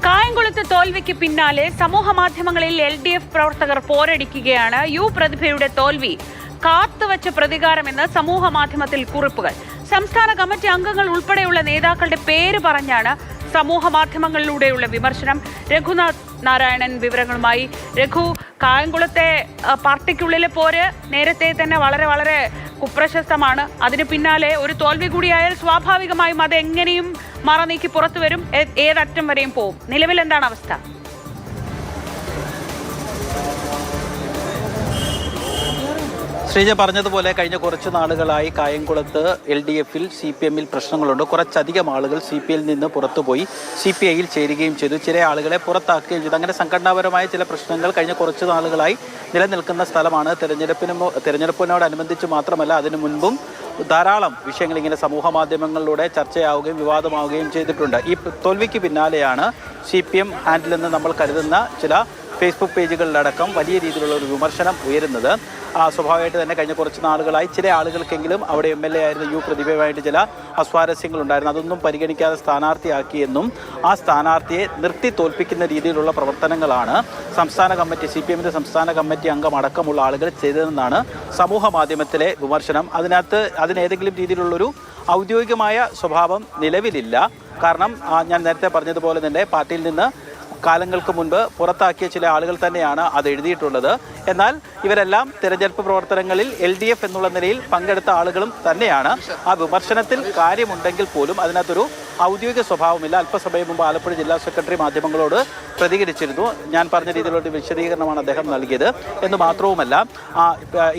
കായംകുളത്ത് തോൽവിക്ക് പിന്നാലെ സമൂഹ മാധ്യമങ്ങളിൽ LDF പ്രവർത്തകർ പോരടിക്കുകയാണ്. പ്രതിഭയുടെ തോൽവി കാത്തുവച്ച പ്രതികാരമെന്ന് സമൂഹ മാധ്യമത്തിൽ കുറിപ്പുകൾ. സംസ്ഥാന കമ്മിറ്റി അംഗങ്ങൾ ഉൾപ്പെടെയുള്ള നേതാക്കളുടെ പേര് പറഞ്ഞാണ് സമൂഹ മാധ്യമങ്ങളിലൂടെയുള്ള വിമർശനം. രഘുനാഥ് നാരായണൻ വിവരങ്ങളുമായി. രഘു, കായംകുളത്തെ പാർട്ടിക്കുള്ളിലെ പോര് നേരത്തെ തന്നെ വളരെ കുപ്രശസ്തമാണ്. അതിന് പിന്നാലെ ഒരു തോൽവി കൂടിയായാൽ സ്വാഭാവികമായും അത് എങ്ങനെയും മറനീക്കി പുറത്തു വരും, ഏതറ്റം വരെയും പോവും. നിലവിൽ എന്താണ് അവസ്ഥ? ശ്രീജ പറഞ്ഞതുപോലെ കഴിഞ്ഞ കുറച്ച് നാളുകളായി കായംകുളത്ത് LDF-ൽ CPM-ൽ പ്രശ്നങ്ങളുണ്ട്. കുറച്ചധികം ആളുകൾ CPI-ൽ നിന്ന് പുറത്തുപോയി CPI-ൽ ചേരുകയും ചെയ്തു. ചില ആളുകളെ പുറത്താക്കുകയും ചെയ്തു. അങ്ങനെ സംഘടനാപരമായ ചില പ്രശ്നങ്ങൾ കഴിഞ്ഞ കുറച്ച് നാളുകളായി നിലനിൽക്കുന്ന സ്ഥലമാണ്. തെരഞ്ഞെടുപ്പിനോടനുബന്ധിച്ച് മാത്രമല്ല, അതിനു മുൻപും ധാരാളം വിഷയങ്ങൾ ഇങ്ങനെ സമൂഹ മാധ്യമങ്ങളിലൂടെ ചർച്ചയാവുകയും വിവാദമാവുകയും ചെയ്തിട്ടുണ്ട്. ഈ തോൽവിക്ക് പിന്നാലെയാണ് CPM ഹാൻഡിലെന്ന് നമ്മൾ കരുതുന്ന ചില ഫേസ്ബുക്ക് പേജുകളിലടക്കം വലിയ രീതിയിലുള്ള ഒരു വിമർശനം ഉയരുന്നത്. സ്വാഭാവികമായിട്ട് തന്നെ കഴിഞ്ഞ കുറച്ച് നാളുകളായി ചില ആളുകൾക്കെങ്കിലും അവിടെ MLA ആയിരുന്ന പ്രതിഭയുമായിട്ട് ചില അസ്വാരസ്യങ്ങളുണ്ടായിരുന്നു. അതൊന്നും പരിഗണിക്കാതെ സ്ഥാനാർത്ഥിയാക്കിയെന്നും ആ സ്ഥാനാർത്ഥിയെ നിർത്തി തോൽപ്പിക്കുന്ന രീതിയിലുള്ള പ്രവർത്തനങ്ങളാണ് സംസ്ഥാന കമ്മിറ്റി CPM-ന്റെ സംസ്ഥാന കമ്മിറ്റി അംഗം അടക്കമുള്ള ആളുകൾ ചെയ്തതെന്നാണ് സമൂഹ മാധ്യമത്തിലെ വിമർശനം. അതിനേതെങ്കിലും രീതിയിലുള്ളൊരു ഔദ്യോഗികമായ സ്വഭാവം നിലവിലില്ല. കാരണം ഞാൻ നേരത്തെ പറഞ്ഞതുപോലെ തന്നെ പാർട്ടിയിൽ നിന്ന് കാലങ്ങൾക്ക് മുൻപ് പുറത്താക്കിയ ചില ആളുകൾ തന്നെയാണ് അത് എഴുതിയിട്ടുള്ളത്. എന്നാൽ ഇവരെല്ലാം തെരഞ്ഞെടുപ്പ് പ്രവർത്തനങ്ങളിൽ LDF എന്നുള്ള നിലയിൽ പങ്കെടുത്ത ആളുകളും തന്നെയാണ്. ആ വിമർശനത്തിൽ കാര്യമുണ്ടെങ്കിൽ പോലും അതിനകത്തൊരു ഔദ്യോഗിക സ്വഭാവമില്ല. അല്പസമയം മുമ്പ് ആലപ്പുഴ ജില്ലാ സെക്രട്ടറി മാധ്യമങ്ങളോട് പ്രതികരിച്ചിരുന്നു. ഞാൻ പറഞ്ഞ രീതിയിലുള്ള വിശദീകരണമാണ് അദ്ദേഹം നൽകിയത്. എന്ന് മാത്രവുമല്ല,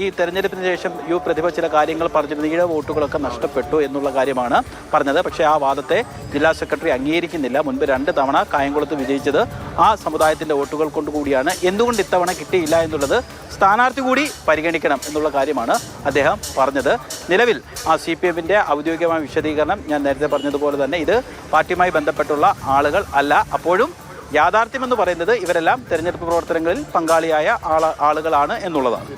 ഈ തെരഞ്ഞെടുപ്പിന് ശേഷം പ്രതിഭ ചില കാര്യങ്ങൾ പറഞ്ഞിരുന്നു. ഈഴ വോട്ടുകളൊക്കെ നഷ്ടപ്പെട്ടു എന്നുള്ള കാര്യമാണ് പറഞ്ഞത്. പക്ഷേ ആ വാദത്തെ ജില്ലാ സെക്രട്ടറി അംഗീകരിക്കുന്നില്ല. മുൻപ് 2 തവണ കായംകുളത്ത് വിജയിച്ചത് ആ സമുദായത്തിൻ്റെ വോട്ടുകൾ കൊണ്ടുകൂടിയാണ്. എന്തുകൊണ്ട് ഇത്തവണ കിട്ടിയില്ല എന്നുള്ളത് സ്ഥാനാർത്ഥി കൂടി പരിഗണിക്കണം എന്നുള്ള കാര്യമാണ് അദ്ദേഹം പറഞ്ഞത്. നിലവിൽ CPM-ന്റെ ഔദ്യോഗികമായ വിശദീകരണം ഞാൻ നേരത്തെ പറഞ്ഞതുപോലെ തന്നെ ഇത് പാർട്ടിയുമായി ബന്ധപ്പെട്ടുള്ള ആളുകൾ അല്ല. അപ്പോഴും യാഥാർത്ഥ്യമെന്ന് പറയുന്നത് ഇവരെല്ലാം തെരഞ്ഞെടുപ്പ് പ്രവർത്തനങ്ങളിൽ പങ്കാളിയായ ആളുകളാണ് എന്നുള്ളതാണ്.